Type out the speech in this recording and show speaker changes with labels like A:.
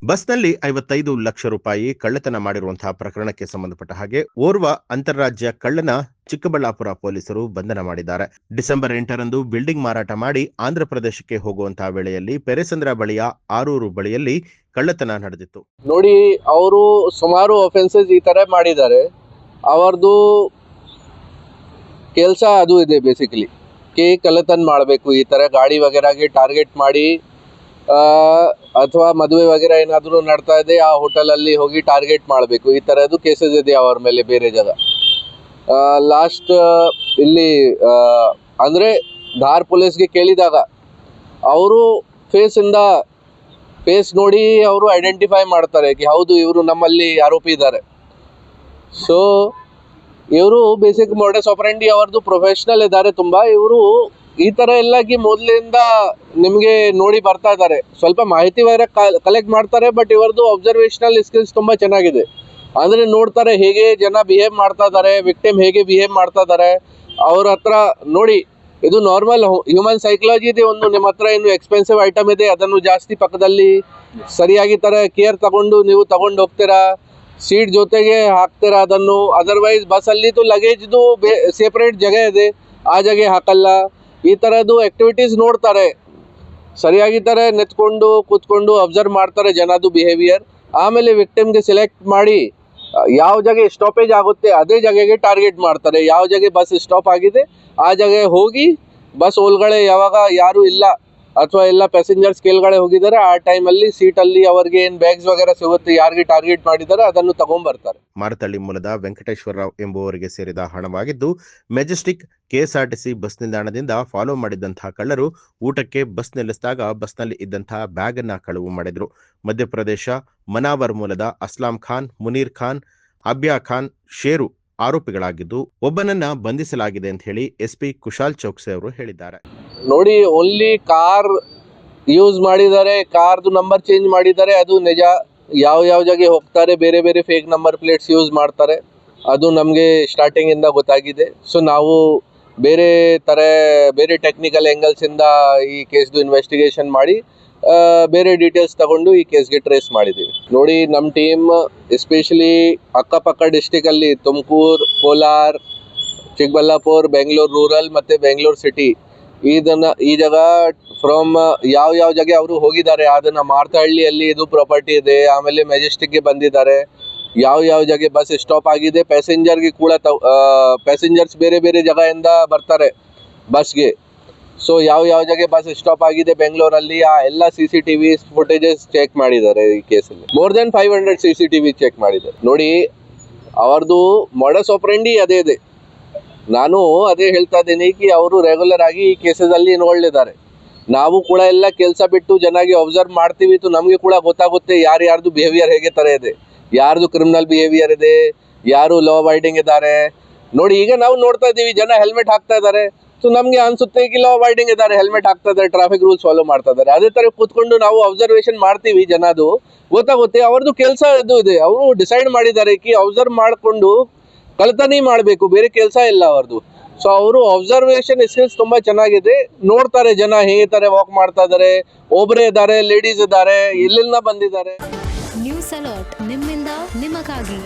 A: ಬಸ್ನಲ್ಲಿ 55 ಲಕ್ಷ ರೂಪಾಯಿ ಕಳ್ಳತನ ಮಾಡಿರುವಂತಹ ಪ್ರಕರಣಕ್ಕೆ ಸಂಬಂಧಪಟ್ಟ ಹಾಗೆ ಓರ್ವ ಅಂತಾರಾಜ್ಯ ಕಳ್ಳನ ಚಿಕ್ಕಬಳ್ಳಾಪುರ ಪೊಲೀಸರು ಬಂಧನ ಮಾಡಿದ್ದಾರೆ. ಡಿಸೆಂಬರ್ 8ರಂದು ಬಿಲ್ಡಿಂಗ್ ಮಾರಾಟ ಮಾಡಿ ಆಂಧ್ರಪ್ರದೇಶಕ್ಕೆ ಹೋಗುವಂತಹ ವೇಳೆಯಲ್ಲಿ ಪೆರೆಸಂದ್ರ ಬಳಿಯ ಆರೂರು ಬಳಿಯಲ್ಲಿ ಕಳ್ಳತನ ನಡೆದಿತ್ತು.
B: ನೋಡಿ, ಅವರು ಸುಮಾರು ಅಫೆನ್ಸಸ್ ಈ ತರ ಮಾಡಿದ್ದಾರೆ. ಅವರದು ಕೆಲಸ ಅದು ಇದೆ ಬೇಸಿಕಲಿ ಕಳ್ಳತನ ಮಾಡಬೇಕು. ಈ ತರ ಗಾಡಿ ವಗೇರಾಗೆ ಟಾರ್ಗೆಟ್ ಮಾಡಿ ಅಥವಾ ಮದುವೆ ವಗೇರಾ ಏನಾದರೂ ನಡ್ತಾ ಇದೆ ಆ ಹೋಟೆಲ್ ಅಲ್ಲಿ ಹೋಗಿ ಟಾರ್ಗೆಟ್ ಮಾಡಬೇಕು. ಈ ತರದ್ದು ಕೇಸಸ್ ಇದೆ ಅವ್ರ ಮೇಲೆ ಬೇರೆ ಜಾಗ. ಲಾಸ್ಟ್ ಇಲ್ಲಿ ಅಂದ್ರೆ ಧಾರ್ ಪೊಲೀಸ್ಗೆ ಕೇಳಿದಾಗ ಅವರು ಫೇಸ್ ನೋಡಿ ಅವರು ಐಡೆಂಟಿಫೈ ಮಾಡ್ತಾರೆ ಹೌದು ಇವರು ನಮ್ಮಲ್ಲಿ ಆರೋಪಿ ಇದ್ದಾರೆ. ಸೊ ಇವರು ಬೇಸಿಕ್ ಮೋಡಸ್ ಆಪರೆಂಡಿ ಅವರದು ಪ್ರೊಫೆಷನಲ್ ಇದ್ದಾರೆ ತುಂಬಾ. ಇವರು ಈ ತರ ಎಲ್ಲ ಮೊದಲಿಂದ ನಿಮಗೆ ನೋಡಿ ಬರ್ತಾ ಇದ್ದಾರೆ. ಸ್ವಲ್ಪ ಮಾಹಿತಿ ಬೇರೆ ಕಲೆಕ್ಟ್ ಮಾಡ್ತಾರೆ, ಬಟ್ ಇವರದು ಅಬ್ಸರ್ವೇಷನಲ್ ಸ್ಕಿಲ್ಸ್ ತುಂಬಾ ಚೆನ್ನಾಗಿದೆ. ಅಂದ್ರೆ ನೋಡ್ತಾರೆ ಹೇಗೆ ಜನ ಬಿಹೇವ್ ಮಾಡ್ತಾ ಇದ್ದಾರೆ, ವಿಕ್ಟಿಮ್ ಹೇಗೆ ಬಿಹೇವ್ ಮಾಡ್ತಾ ಇದ್ದಾರೆ ಅವ್ರ ಹತ್ರ. ನೋಡಿ, ಇದು ನಾರ್ಮಲ್ ಹ್ಯೂಮನ್ ಸೈಕಾಲಜಿ ಇದೆ. ಒಂದು ನಿಮ್ಮ ಹತ್ರ ಏನು ಎಕ್ಸ್ಪೆನ್ಸಿವ್ ಐಟಮ್ ಇದೆ ಅದನ್ನು ಜಾಸ್ತಿ ಪಕ್ಕದಲ್ಲಿ ಸರಿಯಾಗಿ ತರ ಕೇರ್ ತಗೊಂಡು ನೀವು ತಗೊಂಡು ಹೋಗ್ತೀರಾ, ಸೀಟ್ ಜೊತೆಗೆ ಹಾಕ್ತೀರಾ ಅದನ್ನು. ಅದರ್ವೈಸ್ ಬಸ್ ಅಲ್ಲಿ ಲಗೇಜ್ದು ಸೆಪರೇಟ್ ಜಾಗ ಇದೆ, ಆ ಜಾಗ ಹಾಕಲ್ಲ. ಈ ತರದ್ದು ಆಕ್ಟಿವಿಟೀಸ್ ನೋಡ್ತಾರೆ, ಸರಿಯಾಗಿ ತರ ನಿಂತ್ಕೊಂಡು ಕೂತ್ಕೊಂಡು ಅಬ್ಸರ್ವ್ ಮಾಡ್ತಾರೆ ಜನದು ಬಿಹೇವಿಯರ್. ಆಮೇಲೆ ವಿಕ್ಟಿಮ್ಗೆ ಸೆಲೆಕ್ಟ್ ಮಾಡಿ ಯಾವ ಜಾಗ ಸ್ಟಾಪೇಜ್ ಆಗುತ್ತೆ ಅದೇ ಜಾಗಗೆ ಟಾರ್ಗೆಟ್ ಮಾಡ್ತಾರೆ. ಯಾವ ಜಾಗ ಬಸ್ ಸ್ಟಾಪ್ ಆಗಿದೆ ಆ ಜಾಗ ಹೋಗಿ ಬಸ್ ಒಳಗಡೆ ಯಾವಾಗ ಯಾರು ಇಲ್ಲ ಅಥವಾ ಎಲ್ಲ ಪ್ಯಾಸೆಂಜರ್ಸ್ ಕೆಳಗಡೆ ಹೋಗಿದ್ದಾರೆ ಆ ಟೈಮಲ್ಲಿ ಸೀಟಲ್ಲಿ ಅವ್ರಿಗೆ ಏನು ಬ್ಯಾಗ್ಸ್ ವಗೇರಾ ಸಿಗುತ್ತೆ, ಯಾರಿಗೆ ಟಾರ್ಗೆಟ್ ಮಾಡಿದ್ದಾರೆ ಅದನ್ನು ತಗೊಂಡ್ಬರ್ತಾರೆ.
A: ಮಾರತಳ್ಳಿ ಮೂಲದ ವೆಂಕಟೇಶ್ವರರಾವ್ ಎಂಬುವವರಿಗೆ ಸೇರಿದ ಹಣವಾಗಿದ್ದು, ಮೆಜೆಸ್ಟಿಕ್ ಕೆಎಸ್ಆರ್ಟಿಸಿ ಬಸ್ ನಿಲ್ದಾಣದಿಂದ ಫಾಲೋ ಮಾಡಿದ್ದಂತಹ ಕಳ್ಳರು ಊಟಕ್ಕೆ ಬಸ್ ನಿಲ್ಲಿಸಿದಾಗ ಬಸ್ನಲ್ಲಿ ಇದ್ದಂತಹ ಬ್ಯಾಗ್ ಅನ್ನ ಕಳವು ಮಾಡಿದ್ರು. ಮಧ್ಯಪ್ರದೇಶ ಮನಾವರ್ ಮೂಲದ ಅಸ್ಲಾಂ ಖಾನ್, ಮುನೀರ್ ಖಾನ್, ಅಬ್ಯಾ ಖಾನ್, ಶೇರು ಆರೋಪಿಗಳಾಗಿದ್ದು ಒಬ್ಬನನ್ನ ಬಂಧಿಸಲಾಗಿದೆ ಅಂತ ಹೇಳಿ ಎಸ್ಪಿ ಕುಶಾಲ್ ಚೌಕ್ಸೆ ಅವರು ಹೇಳಿದ್ದಾರೆ.
B: ನೋಡಿ, ಓನ್ಲಿ ಕಾರ್ ಯೂಸ್ ಮಾಡಿದ್ದಾರೆ, ಕಾರ್ದು ನಂಬರ್ ಚೇಂಜ್ ಮಾಡಿದ್ದಾರೆ, ಅದು ನಿಜ. ಯಾವ ಜಾಗ ಹೋಗ್ತಾರೆ ಬೇರೆ ಬೇರೆ ಫೇಕ್ ನಂಬರ್ ಪ್ಲೇಟ್ಸ್ ಯೂಸ್ ಮಾಡ್ತಾರೆ, ಅದು ನಮಗೆ ಸ್ಟಾರ್ಟಿಂಗ್ ಇಂದ ಗೊತ್ತಾಗಿದೆ. ಸೊ ನಾವು ಬೇರೆ ಟೆಕ್ನಿಕಲ್ ಆಂಗಲ್ಸ್ ಇಂದ ಈ ಕೇಸ್ದು ಇನ್ವೆಸ್ಟಿಗೇಷನ್ ಮಾಡಿ ಬೇರೆ ಡೀಟೇಲ್ಸ್ ತಗೊಂಡು ಈ ಕೇಸ್ಗೆ ಟ್ರೇಸ್ ಮಾಡಿದ್ದೀವಿ. ನೋಡಿ, ನಮ್ಮ ಟೀಮ್ ಎಸ್ಪೆಷಲಿ ಅಕ್ಕಪಕ್ಕ ಡಿಸ್ಟಿಕ್ ಅಲ್ಲಿ ತುಮಕೂರು, ಕೋಲಾರ್, ಚಿಕ್ಕಬಳ್ಳಾಪುರ, ಬೆಂಗಳೂರು ರೂರಲ್ ಮತ್ತೆ ಬೆಂಗಳೂರು ಸಿಟಿ ಈ ಜಾಗ ಫ್ರಮ್ ಯಾವ ಜಾಗ ಅವರು ಹೋಗಿದ್ದಾರೆ ಅದನ್ನ ಮಾರತಹಳ್ಳಿಯಲ್ಲಿ ಇದು ಪ್ರಾಪರ್ಟಿ ಇದೆ. ಆಮೇಲೆ ಮೆಜೆಸ್ಟಿಕ್ಗೆ ಬಂದಿದ್ದಾರೆ. ಯಾವ ಜಾಗ ಬಸ್ ಸ್ಟಾಪ್ ಆಗಿದೆ ಪ್ಯಾಸೆಂಜರ್ಗೆ ಕೂಡ ಪ್ಯಾಸೆಂಜರ್ಸ್ ಬೇರೆ ಬೇರೆ ಜಾಗದಿಂದ ಬರ್ತಾರೆ ಬಸ್ಗೆ. ಸೊ ಯಾವ ಜಾಗ ಬಸ್ ಸ್ಟಾಪ್ ಆಗಿದೆ ಬೆಂಗಳೂರಲ್ಲಿ ಆ ಎಲ್ಲ CCTV ಫುಟೇಜಸ್ ಚೆಕ್ ಮಾಡಿದ್ದಾರೆ. ಈ ಕೇಸಲ್ಲಿ ಮೋರ್ ದೆನ್ 500 CCTV ಚೆಕ್ ಮಾಡಿದ್ದಾರೆ. ನೋಡಿ, ಅವರದು ಮಾಡಸ್ ಆಪರೆಂಡಿ ಅದೇ ಇದೆ. ನಾನು ಅದೇ ಹೇಳ್ತಾ ಇದ್ದೀನಿ ಅವರು ರೆಗ್ಯುಲರ್ ಆಗಿ ಈ ಕೇಸಸ್ ಅಲ್ಲಿ ಇನ್ವಾಲ್ವ್ ಇದ್ದಾರೆ. ನಾವು ಕೂಡ ಎಲ್ಲ ಕೆಲಸ ಬಿಟ್ಟು ಚೆನ್ನಾಗಿ ಅಬ್ಸರ್ವ್ ಮಾಡ್ತೀವಿ. ನಮಗೆ ಕೂಡ ಗೊತ್ತಾಗುತ್ತೆ ಯಾರ್ದು ಬಿಹೇವಿಯರ್ ಹೇಗೆ ತರ ಇದೆ, ಯಾರ್ದು ಕ್ರಿಮಿನಲ್ ಬಿಹೇವಿಯರ್ ಇದೆ, ಯಾರು ಲಾ ಅಬೈಡಿಂಗ್ ಇದ್ದಾರೆ. ನೋಡಿ, ಈಗ ನಾವು ನೋಡ್ತಾ ಇದ್ದೀವಿ ಜನ ಹೆಲ್ಮೆಟ್ ಹಾಕ್ತಾ ಇದ್ದಾರೆ. ಸೊ ನಮ್ಗೆ ಅನ್ಸುತ್ತೆ ಲಾ ಅಬೈಡಿಂಗ್ ಇದ್ದಾರೆ, ಹೆಲ್ಮೆಟ್ ಹಾಕ್ತಾ ಇದ್ದಾರೆ, ಟ್ರಾಫಿಕ್ ರೂಲ್ಸ್ ಫಾಲೋ ಮಾಡ್ತಾ ಇದ್ದಾರೆ. ಅದೇ ತರ ಕೂತ್ಕೊಂಡು ನಾವು ಅಬ್ಸರ್ವೇಷನ್ ಮಾಡ್ತೀವಿ, ಜನದು ಗೊತ್ತಾಗುತ್ತೆ ಅವ್ರದ್ದು ಕೆಲಸ ಇದು ಇದೆ. ಅವರು ಡಿಸೈಡ್ ಮಾಡಿದ್ದಾರೆ ಅಬ್ಸರ್ವ್ ಮಾಡ್ಕೊಂಡು ಕಳ್ತನ ಮಾಡಬೇಕು, ಬೇರೆ ಕೆಲಸ ಇಲ್ಲ ಅವ್ರದ್ದು. ಸೊ ಅವರು ಅಬ್ಸರ್ವೇಷನ್ ಸ್ಕಿಲ್ಸ್ ತುಂಬಾ ಚೆನ್ನಾಗಿದೆ. ನೋಡ್ತಾರೆ ಜನ ಹೇಗೆ ತರ ವಾಕ್ ಮಾಡ್ತಾ ಇದ್ದಾರೆ, ಒಬ್ಬರೇ ಇದ್ದಾರೆ, ಲೇಡೀಸ್ ಇದ್ದಾರೆ, ಇಲ್ಲಿಂದ ಬಂದಿದ್ದಾರೆ.
C: ನ್ಯೂಸ್ ಅಲರ್ಟ್ ನಿಮ್ಮಿಂದ ನಿಮಗಾಗಿ.